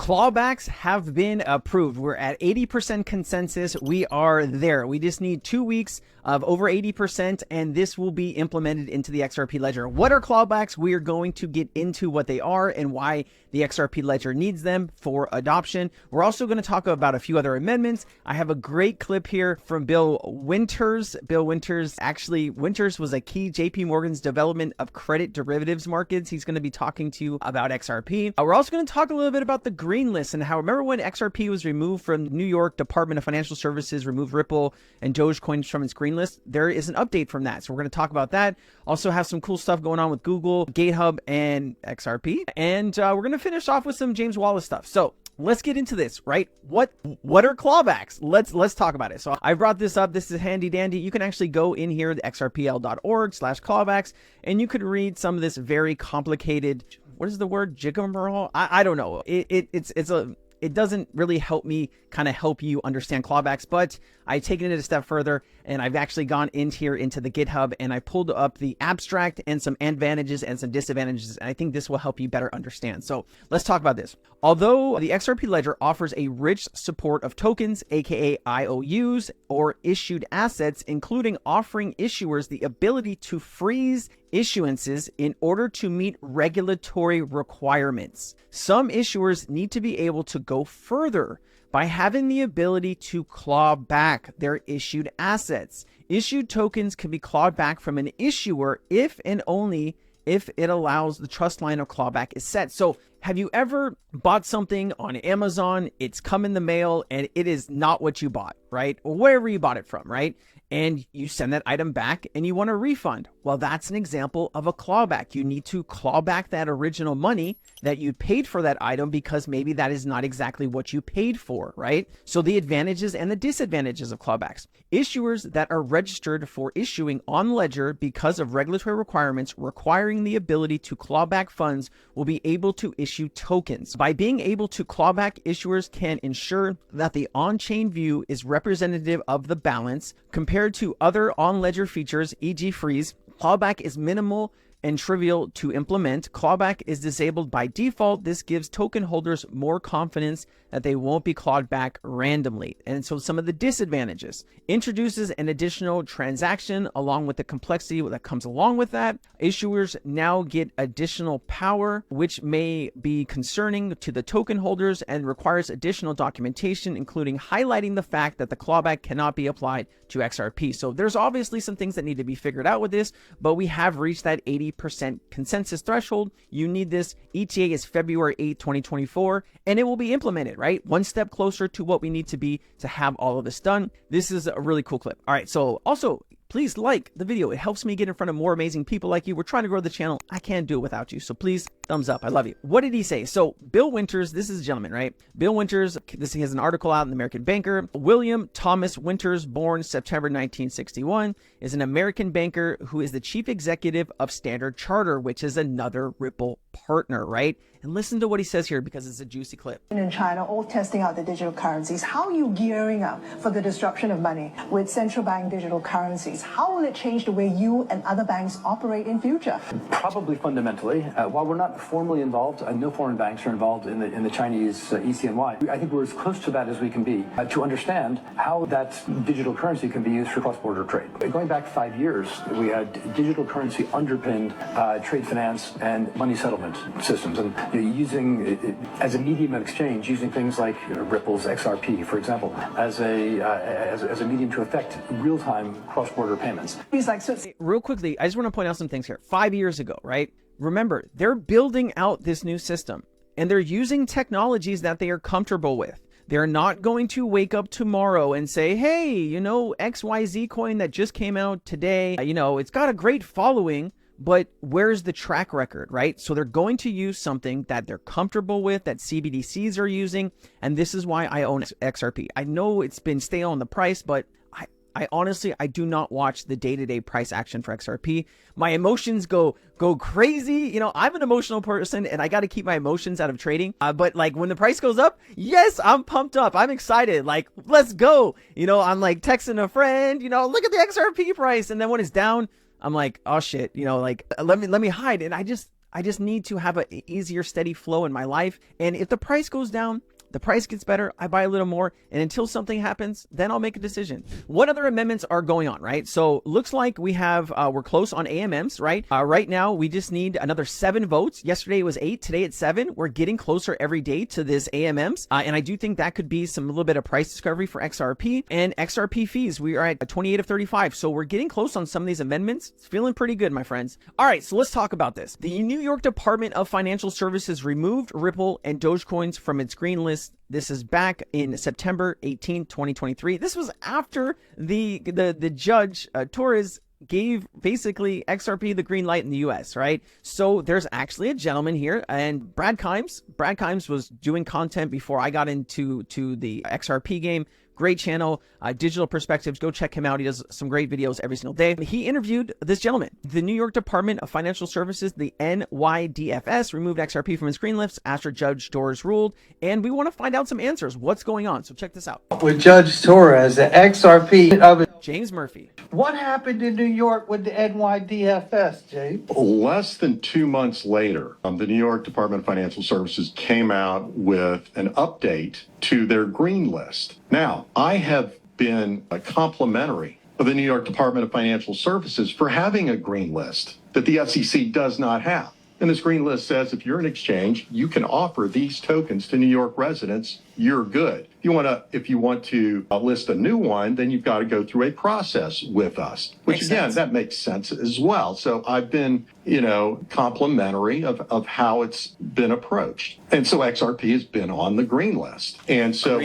Clawbacks have been approved. We're at 80% consensus. We are there. We just need 2 weeks of over 80%, and this will be implemented into the XRP Ledger. What are clawbacks? We are going to get into what they are and why the XRP Ledger needs them for adoption. We're also going to talk about a few other amendments. I have a great clip here from Bill Winters. Bill Winters, actually, Winters was a key JP Morgan's development of credit derivatives markets. He's going to be talking to you about XRP. We're also going to talk a little bit about the green list and how, remember when XRP was removed from New York Department of Financial Services, removed Ripple and Dogecoin from its green list? There is an update from that. So we're going to talk about that. Also have some cool stuff going on with Google, GitHub, and XRP. And we're going to finish off with some James Wallace stuff. So let's get into this, right? What are clawbacks? Let's talk about it. So I brought this up. This is handy dandy. You can actually go in here, the xrpl.org/clawbacks, and you could read some of this very complicated, what is the word? Jiggamerl? I don't know. It doesn't really help me kind of help you understand clawbacks, but I've taken it a step further and I've actually gone in here into the GitHub and I pulled up the abstract and some advantages and some disadvantages. And I think this will help you better understand. So let's talk about this. Although the XRP Ledger offers a rich support of tokens, aka IOUs, or issued assets, including offering issuers the ability to freeze issuances in order to meet regulatory requirements. Some issuers need to be able to go further by having the ability to claw back their issued assets. Issued tokens can be clawed back from an issuer if and only if it allows the trust line of clawback is set. So have you ever bought something on Amazon, it's come in the mail, and it is not what you bought, right? Or wherever you bought it from, right? And you send that item back and you want a refund. Well, that's an example of a clawback. You need to claw back that original money that you paid for that item because maybe that is not exactly what you paid for, right? So the advantages and the disadvantages of clawbacks. Issuers that are registered for issuing on Ledger because of regulatory requirements requiring the ability to claw back funds will be able to issue tokens. By being able to claw back, issuers can ensure that the on-chain view is representative of the balance. Compared to other on-ledger features, e.g. freeze, clawback is minimal and trivial to implement. Clawback is disabled by default. This gives token holders more confidence that they won't be clawed back randomly. And so some of the disadvantages: introduces an additional transaction along with the complexity that comes along with that. Issuers now get additional power, which may be concerning to the token holders and requires additional documentation, including highlighting the fact that the clawback cannot be applied to XRP. So there's obviously some things that need to be figured out with this, but we have reached that 80% consensus threshold. You need this. ETA is February 8, 2024, and it will be implemented, right? One step closer to what we need to be to have all of this done. This is a really cool clip. All right. So also, please like the video. It helps me get in front of more amazing people like you. We're trying to grow the channel. I can't do it without you. So please, thumbs up. I love you. What did he say? So Bill Winters, this is a gentleman, right? Bill Winters, he has an article out in the American Banker. William Thomas Winters, born September 1961, is an American banker who is the chief executive of Standard Chartered, which is another Ripple partner, right? And listen to what he says here because it's a juicy clip. In China, all testing out the digital currencies. How are you gearing up for the disruption of money with central bank digital currencies? How will it change the way you and other banks operate in future? Probably fundamentally. While we're not formally involved, no foreign banks are involved in the Chinese ECNY. I think we're as close to that as we can be to understand how that digital currency can be used for cross-border trade. Going back 5 years, we had digital currency underpinned trade finance and money settlement systems, and using it as a medium of exchange, using things like Ripple's XRP, for example, as a medium to affect real-time cross-border payments. Real quickly, I just want to point out some things here. 5 years ago, right? Remember, they're building out this new system and they're using technologies that they are comfortable with. They're not going to wake up tomorrow and say, hey, you know, XYZ coin that just came out today, you know, it's got a great following, but where's the track record, right? So they're going to use something that they're comfortable with, that CBDCs are using. And this is why I own XRP. I know it's been stale on the price, but I honestly, I do not watch the day-to-day price action for XRP. My emotions go crazy. You know, I'm an emotional person and I got to keep my emotions out of trading. But like when the price goes up, yes, I'm pumped up. I'm excited. Like, let's go. You know, I'm like texting a friend, you know, look at the XRP price. And then when it's down, I'm like, oh shit, you know, like let me hide. And I I just need to have an easier, steady flow in my life. And if the price goes down, the price gets better, I buy a little more, and until something happens, then I'll make a decision. What other amendments are going on, right? So looks like we have, we're close on AMMs, right? Right now, we just need another 7 votes. Yesterday it was 8, today it's 7. We're getting closer every day to this AMMs, and I do think that could be some little bit of price discovery for XRP. And XRP fees, we are at 28 of 35, so we're getting close on some of these amendments. It's feeling pretty good, my friends. All right, so let's talk about this. The New York Department of Financial Services removed Ripple and Dogecoins from its green list. This is back in September 18, 2023. This was after the judge, Torres, gave basically XRP the green light in the US, right? So there's actually a gentleman here, and Brad Kimes was doing content before I got into the XRP game. Great channel, Digital Perspectives. Go check him out. He does some great videos every single day. He interviewed this gentleman. The New York Department of Financial Services, the NYDFS, removed XRP from its green lists after Judge Torres ruled. And we want to find out some answers. What's going on? So check this out. With Judge Torres, the XRP of it. James Murphy. What happened in New York with the NYDFS, James? Less than 2 months later, the New York Department of Financial Services came out with an update to their green list. Now, I have been complimentary of the New York Department of Financial Services for having a green list that the SEC does not have. And this green list says if you're an exchange, you can offer these tokens to New York residents, you're good. If you want to list a new one, then you've got to go through a process with us, which again, that makes sense as well. So I've been, complimentary of how it's been approached. And so XRP has been on the green list. And so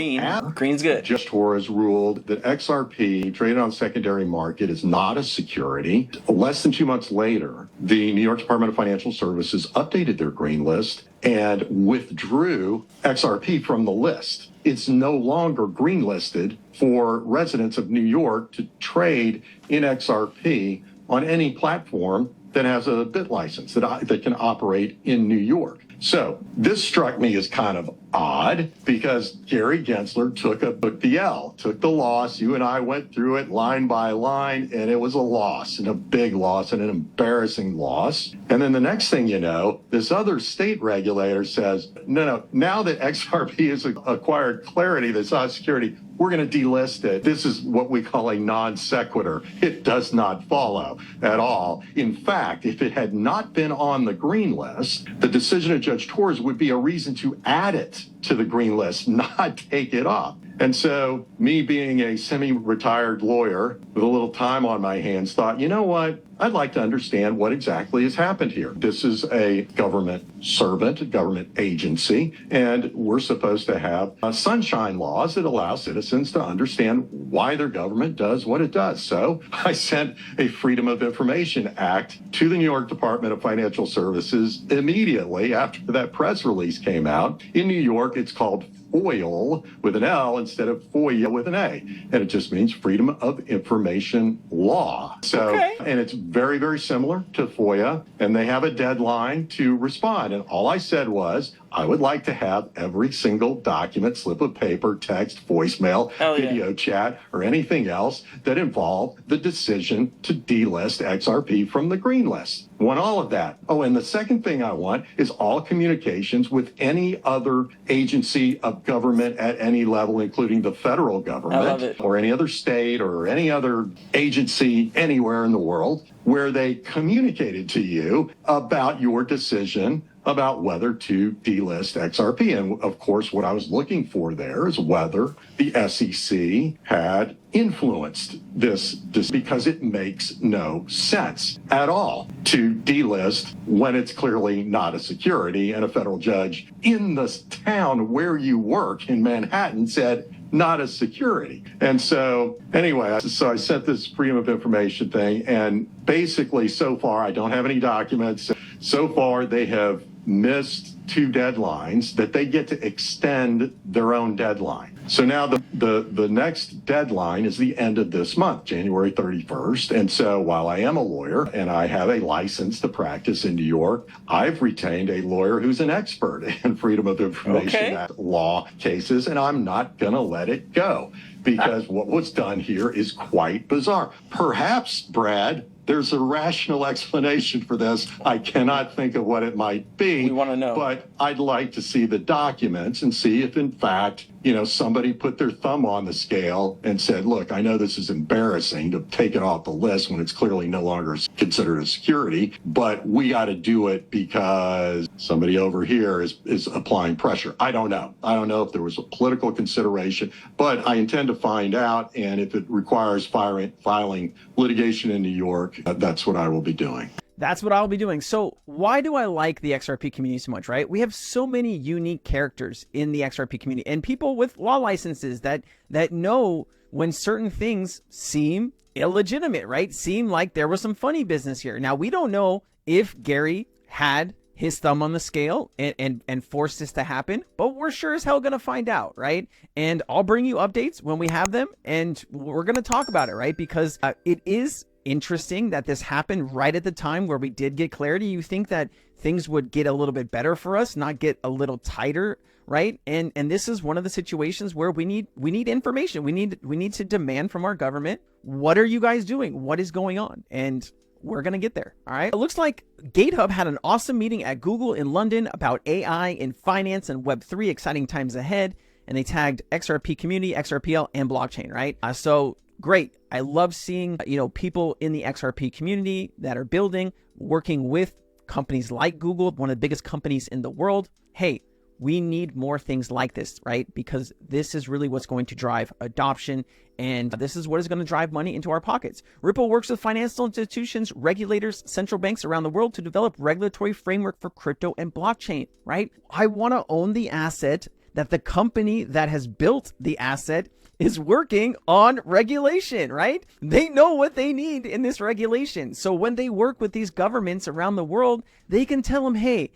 Green's good. Judge Torres ruled that XRP traded on secondary market is not a security. Less than 2 months later, the New York Department of Financial Services updated their green list and withdrew XRP from the list. It's no longer green listed for residents of New York to trade in XRP on any platform that has a bit license that can operate in New York. So this struck me as kind of odd because Gary Gensler took the loss. You and I went through it line by line, and it was a loss, and a big loss, and an embarrassing loss. And then the next thing you know, this other state regulator says, no, now that XRP has acquired clarity that's not security, we're going to delist it. This is what we call a non sequitur. It does not follow at all. In fact, if it had not been on the green list, the decision of Judge Torres would be a reason to add it to the green list, not take it off. And so me being a semi-retired lawyer with a little time on my hands thought, you know what? I'd like to understand what exactly has happened here. This is a government servant, a government agency, and we're supposed to have sunshine laws that allow citizens to understand why their government does what it does. So I sent a Freedom of Information Act to the New York Department of Financial Services immediately after that press release came out. In New York, it's called FOIL with an L instead of FOIA with an A. And it just means Freedom of Information Law. So, and it's very, very similar to FOIA, and they have a deadline to respond. And all I said was, I would like to have every single document, slip of paper, text, voicemail, video chat, or anything else that involved the decision to delist XRP from the green list. Want all of that. Oh, and the second thing I want is all communications with any other agency of government at any level, including the federal government or any other state or any other agency anywhere in the world, where they communicated to you about your decision about whether to delist XRP. And of course, what I was looking for there is whether the SEC had influenced this because it makes no sense at all to delist when it's clearly not a security. And a federal judge in the town where you work in Manhattan said, not a security. And so anyway, so I sent this Freedom of Information thing, and basically so far I don't have any documents. So far they have missed 2 deadlines that they get to extend their own deadline. So now the next deadline is the end of this month, January 31st. And so while I am a lawyer and I have a license to practice in New York, I've retained a lawyer who's an expert in Freedom of Information Act law cases, and I'm not going to let it go because what was done here is quite bizarre. Perhaps, Brad, there's a rational explanation for this. I cannot think of what it might be. We want to know. But I'd like to see the documents and see if, in fact, somebody put their thumb on the scale and said, look, I know this is embarrassing to take it off the list when it's clearly no longer considered a security, but we got to do it because somebody over here is applying pressure. I don't know. I don't know if there was a political consideration, but I intend to find out. And if it requires filing litigation in New York, that's what I will be doing. That's what I'll be doing. So why do I like the XRP community so much, right? We have so many unique characters in the XRP community and people with law licenses that know when certain things seem illegitimate, right? Seem like there was some funny business here. Now, we don't know if Gary had his thumb on the scale and forced this to happen, but we're sure as hell going to find out, right? And I'll bring you updates when we have them, and we're going to talk about it, right? Because it is interesting that this happened right at the time where we did get clarity. You think that things would get a little bit better for us, not get a little tighter, right? And this is one of the situations where we need information. We need to demand from our government, what are you guys doing? What is going on? And we're going to get there. All right. It looks like GitHub had an awesome meeting at Google in London about AI in finance and Web3, exciting times ahead. And they tagged XRP community, XRPL, and blockchain, right? So great. I love seeing, people in the XRP community that are building, working with companies like Google, one of the biggest companies in the world. Hey, we need more things like this, right? Because this is really what's going to drive adoption, and this is what is going to drive money into our pockets. Ripple works with financial institutions, regulators, central banks around the world to develop regulatory framework for crypto and blockchain, right? I want to own the asset that the company that has built the asset is working on regulation, right? They know what they need in this regulation. So when they work with these governments around the world, they can tell them, hey,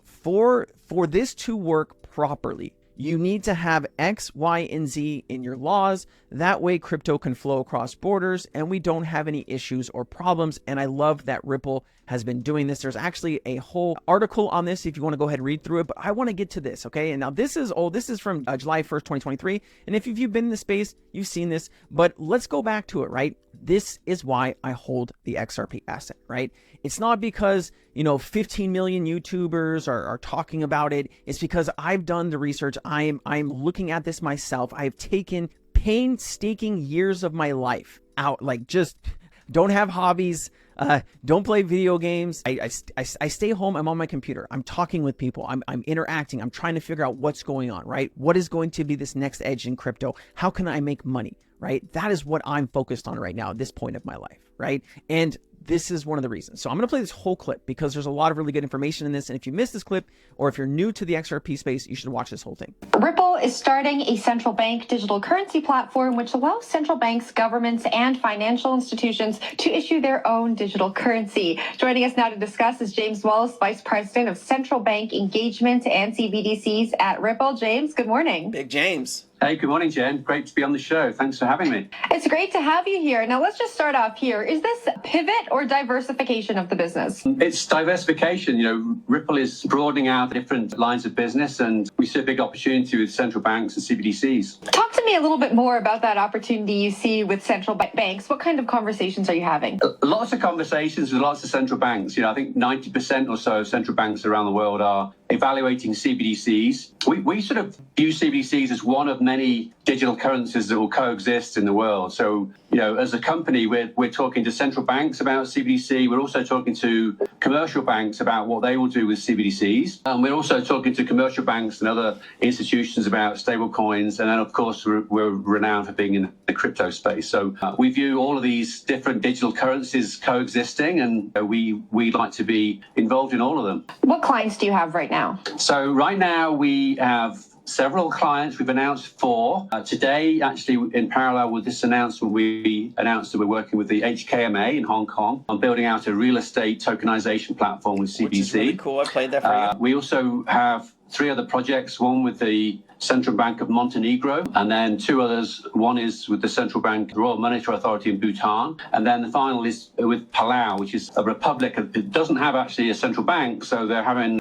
for this to work properly, you need to have X, Y, and Z in your laws. That way crypto can flow across borders and we don't have any issues or problems. And I love that Ripple has been doing this. There's actually a whole article on this if you want to go ahead and read through it, but I want to get to this, okay? And now this is from July 1st, 2023. And if you've been in the space, you've seen this, but let's go back to it, right? This is why I hold the XRP asset, right? It's not because, 15 million YouTubers are talking about it. It's because I've done the research. I'm looking at this myself. I've taken painstaking years of my life out, like just don't have hobbies, don't play video games. I stay home. I'm on my computer. I'm talking with people. I'm interacting. I'm trying to figure out what's going on, right? What is going to be this next edge in crypto? How can I make money, right? That is what I'm focused on right now at this point of my life, right? And this is one of the reasons. So I'm going to play this whole clip because there's a lot of really good information in this. And if you missed this clip, or if you're new to the XRP space, you should watch this whole thing. Ripple is starting a central bank digital currency platform, which allows central banks, governments, and financial institutions to issue their own digital currency. Joining us now to discuss is James Wallace, Vice President of Central Bank Engagement and CBDCs at Ripple. James, good morning. Big James. Hey, good morning, Jen. Great to be on the show. Thanks for having me. It's great to have you here. Now, let's just start off here. Is this pivot or diversification of the business? It's diversification. Ripple is broadening out different lines of business, and we see a big opportunity with central banks and CBDCs. Talk to me a little bit more about that opportunity you see with central banks. What kind of conversations are you having? Lots of conversations with lots of central banks. I think 90% or so of central banks around the world are evaluating CBDCs. We sort of view CBDCs as one of many digital currencies that will coexist in the world. So, as a company, we're talking to central banks about CBDC. We're also talking to commercial banks about what they will do with CBDCs. And we're also talking to commercial banks and other institutions about stable coins. And then, of course, we're renowned for being in the crypto space. So we view all of these different digital currencies coexisting, and we like to be involved in all of them. What clients do you have right now? So right now we have several clients. We've announced 4. Today, actually, in parallel with this announcement, we announced that we're working with the HKMA in Hong Kong on building out a real estate tokenization platform with CBDC. Which is really cool. I played that for you. We also have 3 other projects, one with the Central Bank of Montenegro, and then 2 others. One is with the Central Bank Royal Monetary Authority in Bhutan, and then the final is with Palau, which is a republic that doesn't have actually a central bank, so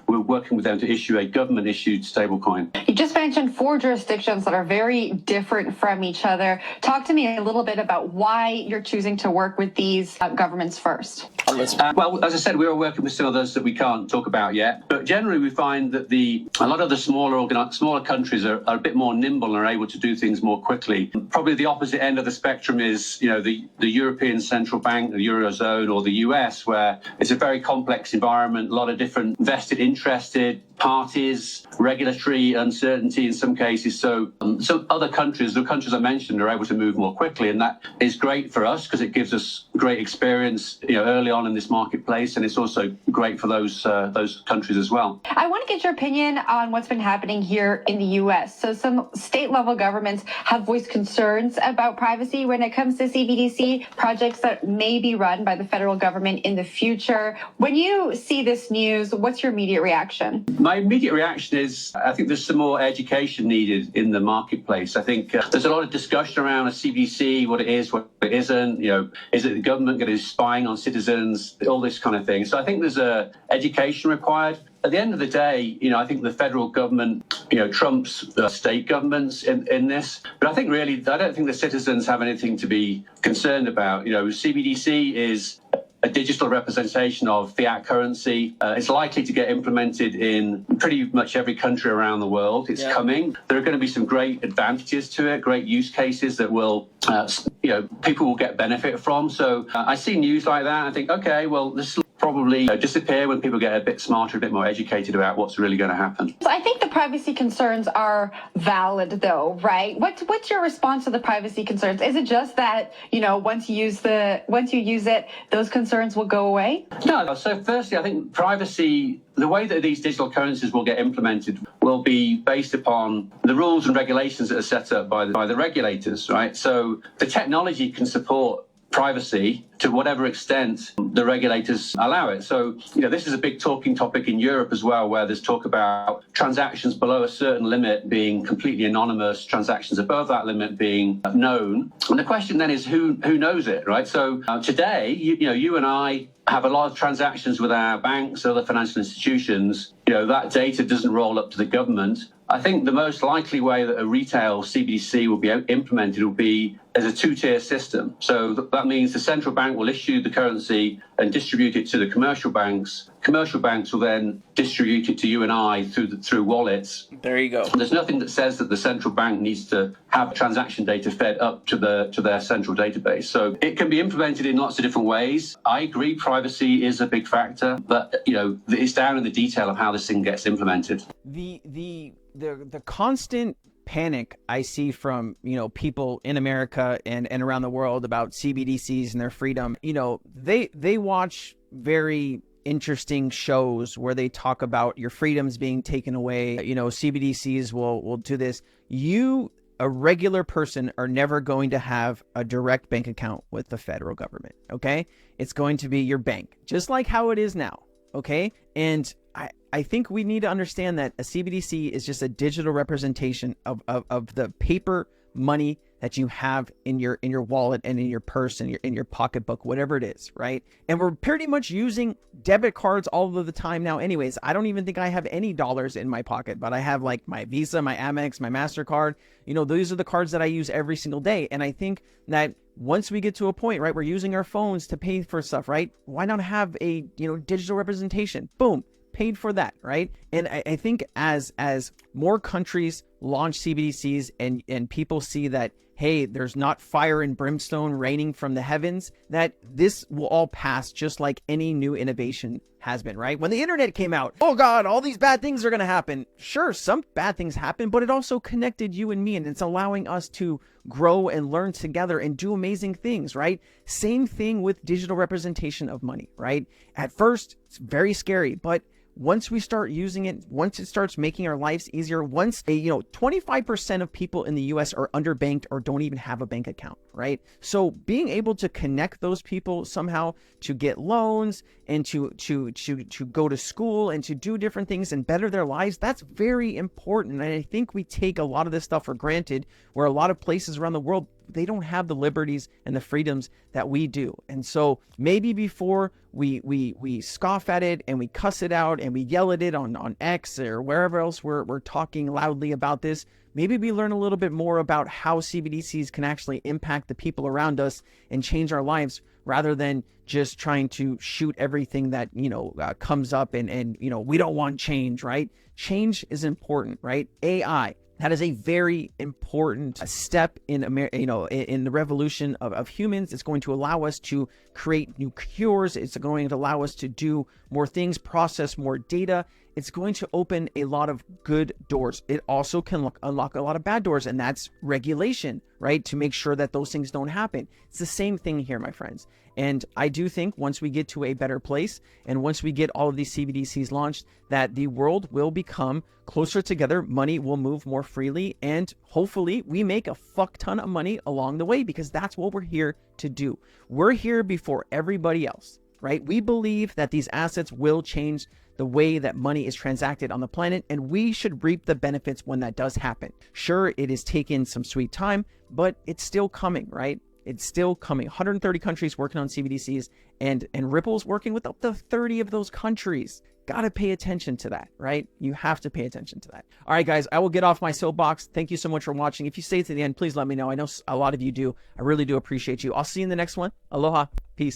we're working with them to issue a government-issued stablecoin. You just mentioned 4 jurisdictions that are very different from each other. Talk to me a little bit about why you're choosing to work with these governments first. Well, as I said, we are working with some others that we can't talk about yet. But generally, we find that a lot of the smaller countries are a bit more nimble and are able to do things more quickly. Probably the opposite end of the spectrum is, the European Central Bank, the Eurozone, or the US, where it's a very complex environment, a lot of different vested, interested parties, regulatory uncertainty in some cases. So some other countries, the countries I mentioned, are able to move more quickly, and that is great for us because it gives us great experience, early on in this marketplace, and it's also great for those countries as well. I want to get your opinion on what's been happening here in the U.S. So some state-level governments have voiced concerns about privacy when it comes to CBDC projects that may be run by the federal government in the future. When you see this news, what's your immediate reaction? My immediate reaction is I think there's some more education needed in the marketplace. I think there's a lot of discussion around a CBDC, what it is, what it isn't. Is it the government going to be spying on citizens, all this kind of thing. So I think there's education required. At the end of the day, I think the federal government, trumps state governments in this. But I think really, I don't think the citizens have anything to be concerned about. CBDC is a digital representation of fiat currency. It's likely to get implemented in pretty much every country around the world. It's coming. There are going to be some great advantages to it, great use cases that will, people will get benefit from. So I see news like that. I think, okay, well, this will probably disappear when people get a bit smarter, a bit more educated about what's really going to happen. So I think the privacy concerns are valid, though, right? What's your response to the privacy concerns? Is it just that once you use it, those concerns will go away? No. So firstly, I think privacy, the way that these digital currencies will get implemented will be based upon the rules and regulations that are set up by the regulators, right? So the technology can support privacy to whatever extent the regulators allow it. So, this is a big talking topic in Europe as well, where there's talk about transactions below a certain limit being completely anonymous, transactions above that limit being known. And the question then is who knows it, right? So today, you and I have a lot of transactions with our banks, other financial institutions. That data doesn't roll up to the government. I think the most likely way that a retail CBDC will be implemented will be as a 2-tier system. So that means the central bank will issue the currency and distribute it to the commercial banks. Commercial banks will then distribute it to you and I through wallets. There you go. There's nothing that says that the central bank needs to have transaction data fed up to their central database. So it can be implemented in lots of different ways. I agree privacy is a big factor, but it's down in the detail of how this thing gets implemented. The constant panic I see from people in America and around the world about CBDCs and their freedom, they watch very interesting shows where they talk about your freedoms being taken away. CBDCs will do this. You, a regular person, are never going to have a direct bank account with the federal government. Okay, it's going to be your bank, just like how it is now. Okay, and I think we need to understand that a CBDC is just a digital representation of the paper money that you have in your wallet and in your purse and in your pocketbook, whatever it is, right? And we're pretty much using debit cards all of the time now anyways. I don't even think I have any dollars in my pocket, but I have like my Visa, my Amex, my MasterCard. Those are the cards that I use every single day. And I think that once we get to a point, right, we're using our phones to pay for stuff, right? Why not have a, digital representation? Boom. Paid for that, right? And I think as more countries launch CBDCs and people see that, hey, there's not fire and brimstone raining from the heavens, that this will all pass just like any new innovation has been, right? When the internet came out, oh God, all these bad things are going to happen. Sure, some bad things happen, but it also connected you and me, and it's allowing us to grow and learn together and do amazing things, right? Same thing with digital representation of money, right? At first, it's very scary, but once we start using it, once it starts making our lives easier, once 25% of people in the US are underbanked or don't even have a bank account, right? So being able to connect those people somehow to get loans and to go to school and to do different things and better their lives, that's very important. And I think we take a lot of this stuff for granted, where a lot of places around the world they don't have the liberties and the freedoms that we do. And so maybe before we scoff at it and we cuss it out and we yell at it on X or wherever else we're talking loudly about this, maybe we learn a little bit more about how CBDCs can actually impact the people around us and change our lives, rather than just trying to shoot everything that, comes up and we don't want change, right? Change is important, right? AI, that is a very important step in in the revolution of humans. It's going to allow us to create new cures. It's going to allow us to do more things, process more data. It's going to open a lot of good doors. It also can unlock a lot of bad doors, and that's regulation, right? To make sure that those things don't happen. It's the same thing here, my friends. And I do think once we get to a better place, and once we get all of these CBDCs launched, that the world will become closer together, money will move more freely, and hopefully we make a fuck ton of money along the way, because that's what we're here to do. We're here before everybody else, right? We believe that these assets will change the way that money is transacted on the planet, and we should reap the benefits when that does happen. Sure, it has taken some sweet time, but it's still coming, right? It's still coming. 130 countries working on CBDCs, and Ripple's working with up to 30 of those countries. Gotta pay attention to that, right? You have to pay attention to that. All right, guys, I will get off my soapbox. Thank you so much for watching. If you stay to the end, please let me know. I know a lot of you do. I really do appreciate you. I'll see you in the next one. Aloha.